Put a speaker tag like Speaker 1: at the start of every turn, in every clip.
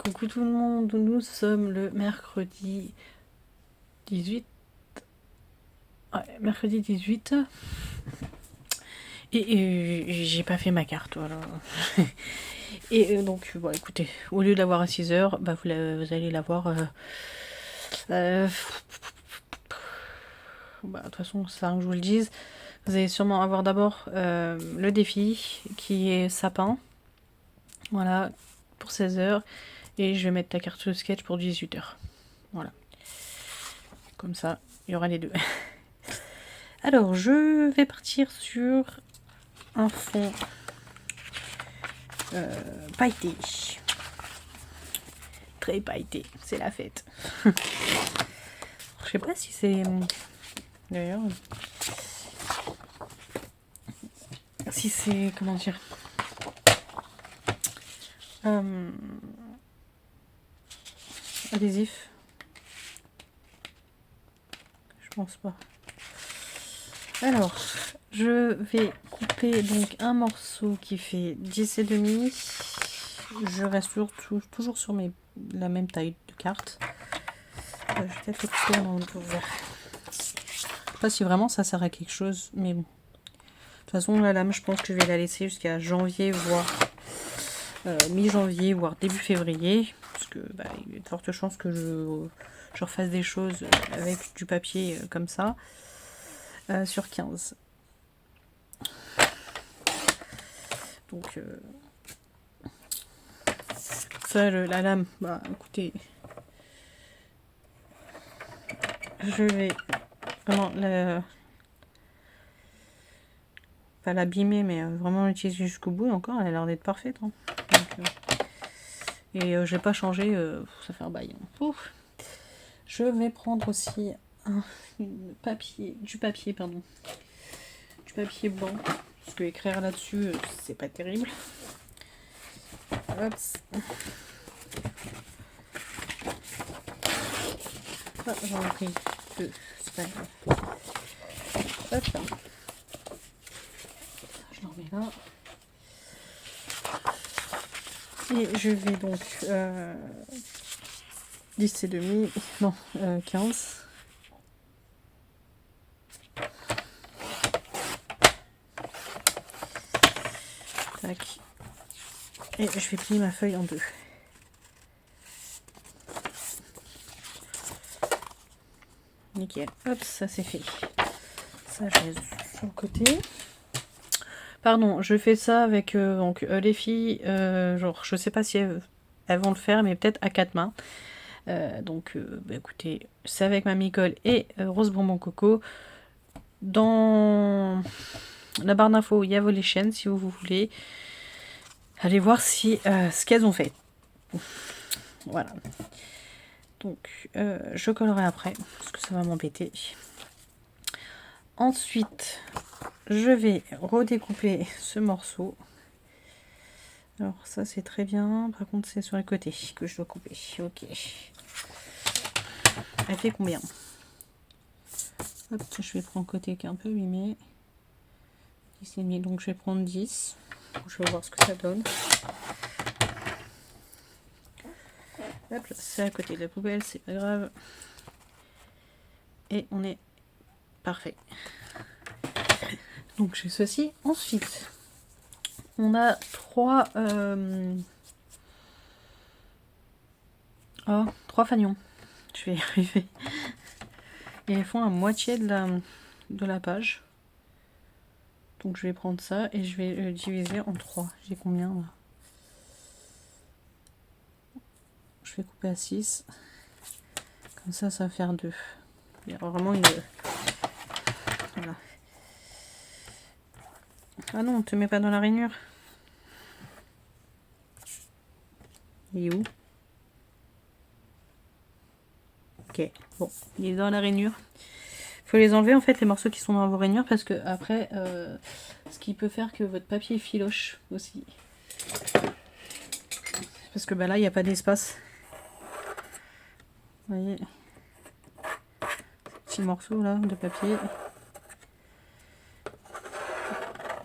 Speaker 1: Coucou tout le monde, nous sommes le mercredi 18. Ouais, mercredi 18. Et j'ai pas fait ma carte, voilà. Et donc, bon, écoutez, au lieu de l'avoir à 6h, bah, vous allez l'avoir... bah, de toute façon, c'est ça que je vous le dise. Vous allez sûrement avoir d'abord le défi, qui est sapin. Voilà, pour 16h. Et je vais mettre ta carte sketch pour 18h. Voilà. Comme ça, il y aura les deux. Alors, je vais partir sur un fond pailleté. Très pailleté, c'est la fête. Je sais pas si c'est... D'ailleurs... Si c'est... Comment dire adhésif. Je pense pas. Alors, je vais couper donc un morceau qui fait 10,5. Je reste toujours sur la même taille de carte. Je vais peut-être le couper dans le vert. Je sais pas si vraiment ça sert à quelque chose, mais bon. De toute façon, la lame, je pense que je vais la laisser jusqu'à janvier, voire mi-janvier, voire début février. Parce que bah, il y a de fortes chances que je refasse des choses avec du papier comme ça. Sur 15. Donc, ça, la lame, bah écoutez, je vais vraiment pas l'abîmer, mais vraiment l'utiliser jusqu'au bout. Encore, elle a l'air d'être parfaite. Hein. Donc, et je vais pas changer, ça fait un bail. Hein. Ouf. Je vais prendre aussi du papier blanc, parce que écrire là-dessus, c'est pas terrible. Hop. Ah, j'en ai pris deux, c'est pas grave. Hop. Je l'en mets là. Et je vais donc 10,5, non, 15. Tac. Et je vais plier ma feuille en deux. Nickel. Hop, ça c'est fait. Ça, je laisse sur le côté. Pardon, je fais ça avec donc les filles, genre je sais pas si elles vont le faire, mais peut-être à 4 mains. Donc bah, écoutez, c'est avec ma Micole et Rose Bonbon Coco. Dans la barre d'infos, il y a vos les chaînes si vous voulez. Allez voir si ce qu'elles ont fait. Voilà. Donc je collerai après, parce que ça va m'embêter. Ensuite, je vais redécouper ce morceau. Alors ça c'est très bien, par contre c'est sur les côtés que je dois couper. Ok. Elle fait combien? Hop, je vais prendre le côté qui est un peu abîmé. 10,5, donc je vais prendre 10. Je vais voir ce que ça donne. Hop, c'est à côté de la poubelle, c'est pas grave. Et on est parfait. Donc j'ai ceci. Ensuite, on a trois fanions. Je vais y arriver. Et elles font à moitié de la page. Donc je vais prendre ça et je vais le diviser en 3. J'ai combien là? Je vais couper à 6. Comme ça, ça va faire 2. Il y a vraiment une... Voilà. Ah non, on te met pas dans la rainure. Il est où? Ok, bon, il est dans la rainure. Il faut les enlever en fait les morceaux qui sont dans vos rainures parce que après, ce qui peut faire que votre papier filoche aussi. Parce que bah là, il n'y a pas d'espace. Vous voyez, petit morceau là de papier.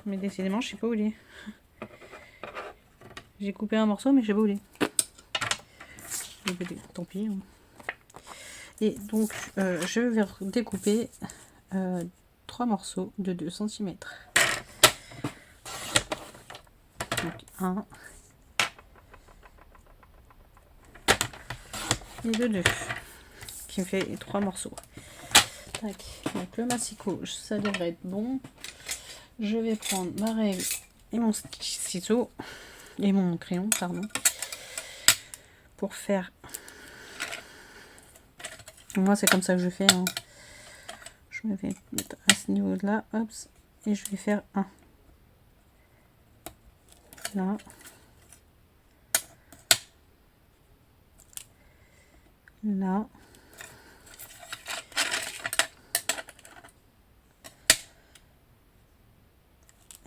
Speaker 1: Mais décidément, je sais pas où il est. J'ai coupé un morceau, mais je sais pas où il est. Tant pis. Hein. Et donc, je vais découper 3 morceaux de 2 cm. Donc, 1 et de 2, qui me fait 3 morceaux. Tac. Donc, le massicot, ça devrait être bon. Je vais prendre ma règle et mon ciseau, et mon crayon, pardon, pour faire... Moi, c'est comme ça que je fais. Hein. Je me vais mettre à ce niveau-là, hop, et je vais faire un. Là. Là.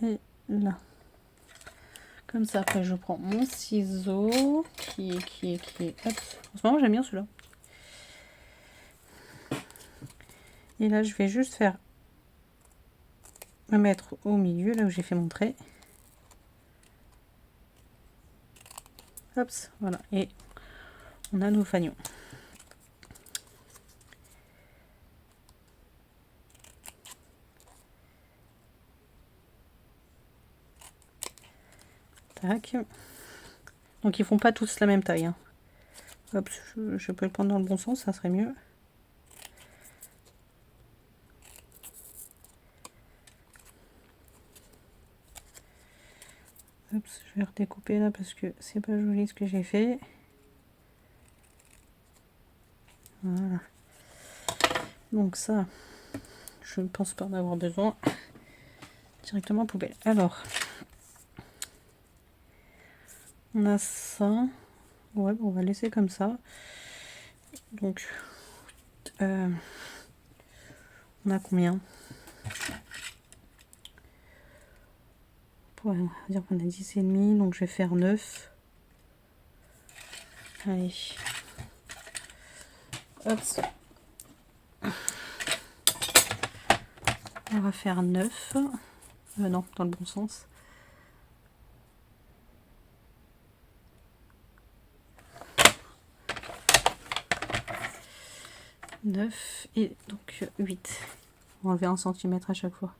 Speaker 1: Et là. Comme ça, après, je prends mon ciseau qui est... Hop. En ce moment, j'aime bien celui-là. Et là, je vais juste faire... me mettre au milieu, là où j'ai fait mon trait. Hop, voilà. Et on a nos fanions. Tac. Donc, ils font pas tous la même taille. Hein. Hop, je peux le prendre dans le bon sens, ça serait mieux. Hop, je vais redécouper là parce que c'est pas joli ce que j'ai fait. Voilà. Donc ça, je ne pense pas en avoir besoin. Directement poubelle. Alors, on a ça. Ouais, bon, on va laisser comme ça. Donc, on a combien? On va dire qu'on a 10,5, donc je vais faire 9. Allez. Hop. On va faire 9. Non, dans le bon sens. Et donc 8. On va enlever 1 cm à chaque fois.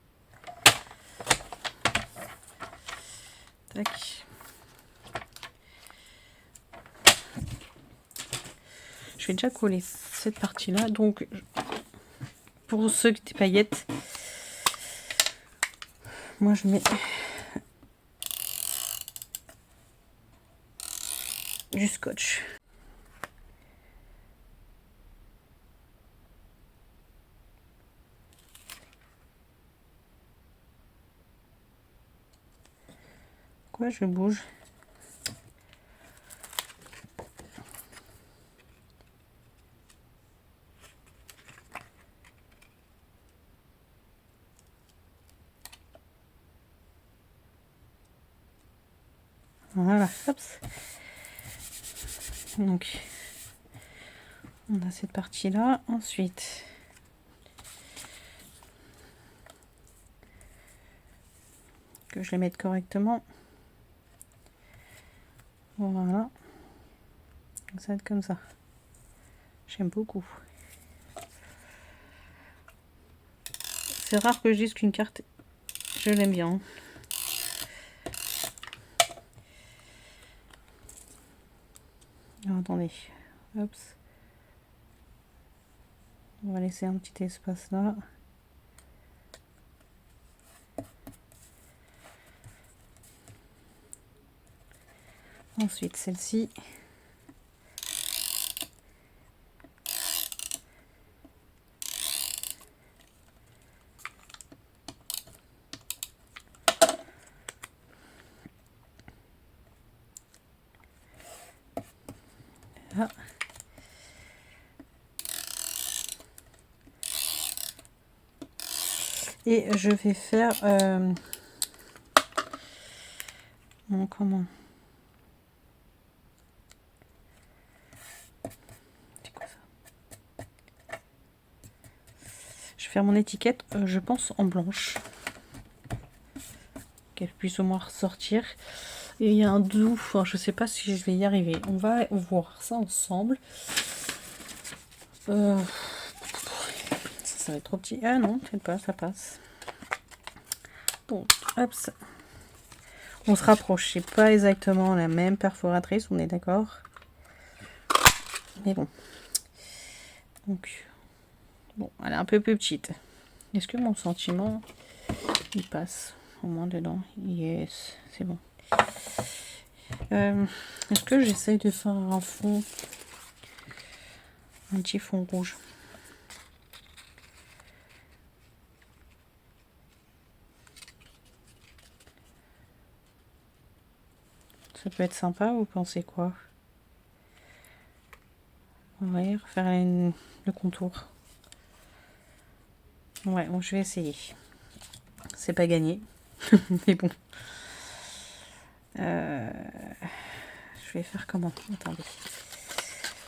Speaker 1: Tac. Je vais déjà coller cette partie là. Donc pour ceux qui des paillettes, moi je mets du scotch. Quoi, je bouge? Voilà, hop. Donc, on a cette partie-là. Ensuite, que je les mette correctement. Voilà. Donc, ça va être comme ça. J'aime beaucoup. C'est rare que je dise qu'une carte, je l'aime bien. Alors, attendez. Hop. On va laisser un petit espace là. Ensuite, celle-ci. Là. Et je vais faire... comment? C'est quoi ça? Je vais faire mon étiquette, je pense, en blanche. Qu'elle puisse au moins ressortir. Et il y a un doux. Enfin, je sais pas si je vais y arriver. On va voir ça ensemble. Ça va être trop petit. Ah non, peut-être pas, ça passe. Donc, hop. On se rapproche. C'est pas exactement la même perforatrice, on est d'accord. Mais bon. Donc, bon, elle est un peu plus petite. Est-ce que mon sentiment, il passe au moins dedans? Yes, c'est bon. Est-ce que j'essaye de faire un fond, un petit fond rouge? Ça peut être sympa, vous pensez quoi? On va y refaire le contour. Ouais, bon, je vais essayer. C'est pas gagné, mais bon. Je vais faire comment? Attendez.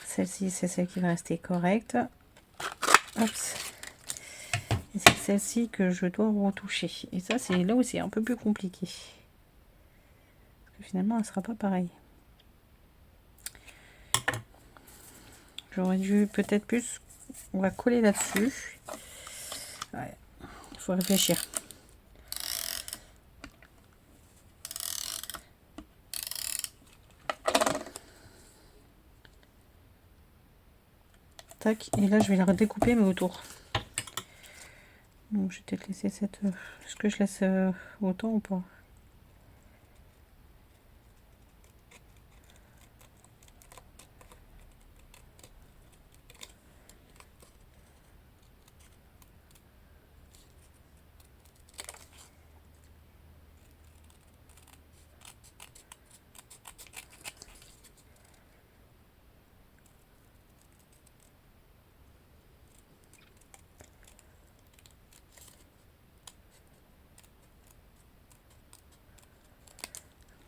Speaker 1: Celle-ci, c'est celle qui va rester correcte. Hop. Et c'est celle-ci que je dois retoucher. Et ça, c'est là où c'est un peu plus compliqué. Parce que finalement, elle sera pas pareille. J'aurais dû peut-être plus... On va coller là-dessus. Ouais. Il faut réfléchir. Tac. Et là, je vais la redécouper, mais autour. Donc, je vais peut-être laisser cette... Est-ce que je laisse autant ou pas?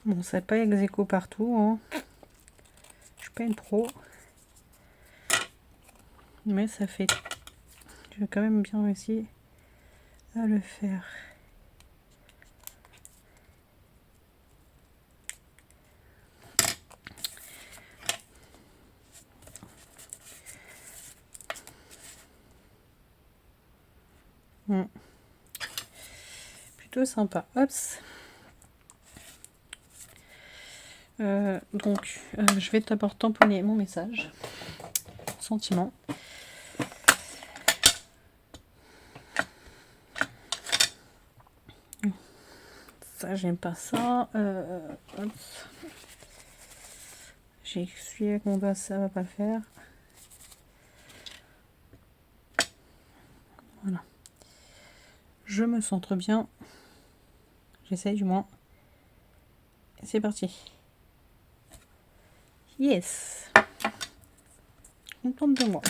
Speaker 1: Bon, c'est pas ex aequo partout, hein. Je suis pas une pro. Mais ça fait... J'ai quand même bien réussi à le faire. Plutôt sympa. Hop. Donc, je vais d'abord tamponner mon message. Sentiment. Ça, j'aime pas ça. Hop. J'ai essuyé avec mon doigt, ça va pas le faire. Voilà. Je me centre bien. J'essaye du moins. C'est parti. Yes. Contente de moi.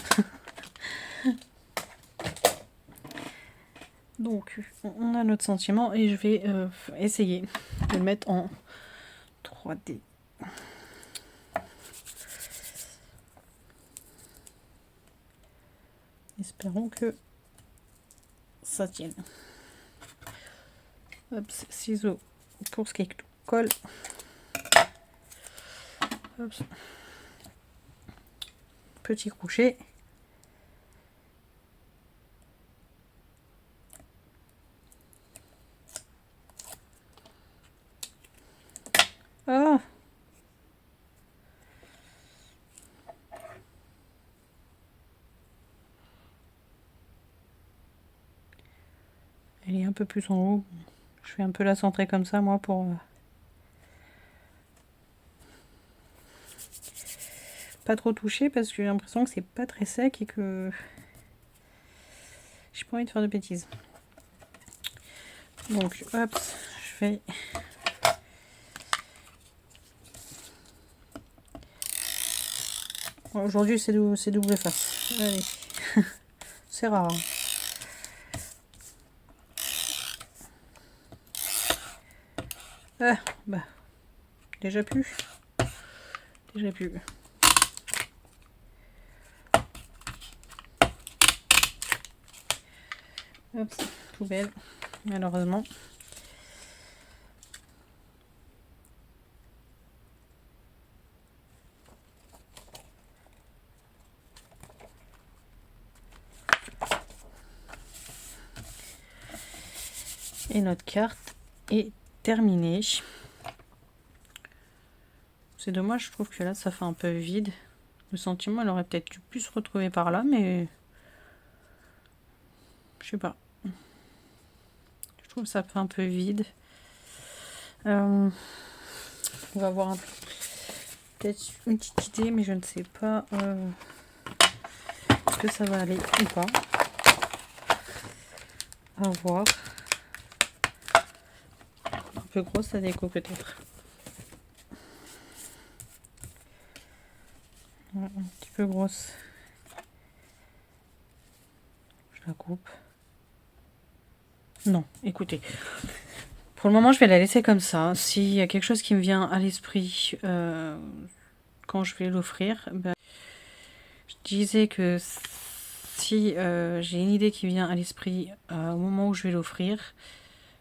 Speaker 1: Donc, on a notre sentiment et je vais essayer de le mettre en 3D. Espérons que ça tienne. Hop, ciseaux pour ce qui colle. Hop. Petit crochet. Ah! Elle est un peu plus en haut. Je vais un peu la centrer comme ça, moi, pour... pas trop toucher, parce que j'ai l'impression que c'est pas très sec et que... j'ai pas envie de faire de bêtises. Donc, hop, je vais... Aujourd'hui, c'est double face. Allez. C'est rare. Ah, bah. Déjà plus. Déjà plus. Hop, poubelle. Malheureusement. Et notre carte est terminée. C'est dommage, je trouve que là, ça fait un peu vide. Le sentiment, elle aurait peut-être pu se retrouver par là, mais... Je sais pas. Je trouve que ça fait un peu vide. On va avoir peut-être une petite idée, mais je ne sais pas est-ce que ça va aller ou pas. À voir. Un peu grosse la déco peut-être. Ouais, un petit peu grosse. Je la coupe. Non, écoutez. Pour le moment, je vais la laisser comme ça. S'il y a quelque chose qui me vient à l'esprit quand je vais l'offrir, ben, je disais que si j'ai une idée qui vient à l'esprit au moment où je vais l'offrir,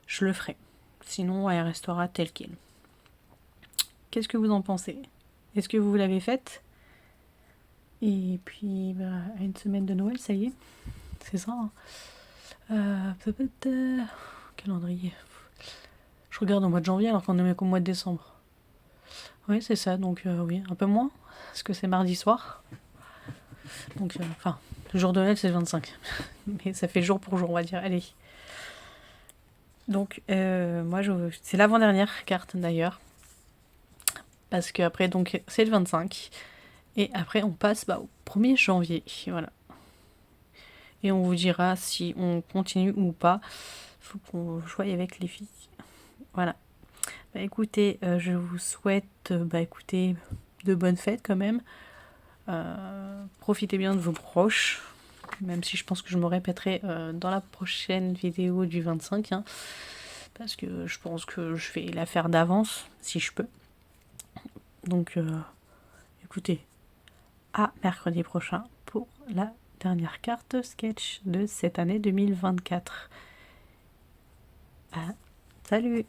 Speaker 1: je le ferai. Sinon, elle restera telle qu'elle. Qu'est-ce que vous en pensez? Est-ce que vous l'avez faite? Et puis, bah, à une semaine de Noël, ça y est. C'est ça. Hein. Calendrier. Je regarde au mois de janvier alors qu'on est qu'au mois de décembre. Oui, c'est ça. Donc, oui, un peu moins. Parce que c'est mardi soir. Donc, enfin, le jour de Noël, c'est le 25. Mais ça fait jour pour jour, on va dire. Allez. Donc, moi, c'est l'avant-dernière carte d'ailleurs. Parce qu'après, donc, c'est le 25. Et après, on passe au 1er janvier. Voilà. Et on vous dira si on continue ou pas. Faut qu'on joue avec les filles. Voilà. Bah, écoutez, je vous souhaite écoutez, de bonnes fêtes quand même. Profitez bien de vos proches. Même si je pense que je me répéterai dans la prochaine vidéo du 25. Hein, parce que je pense que je vais la faire d'avance, si je peux. Donc, écoutez, à mercredi prochain pour la dernière carte sketch de cette année 2024. Salut!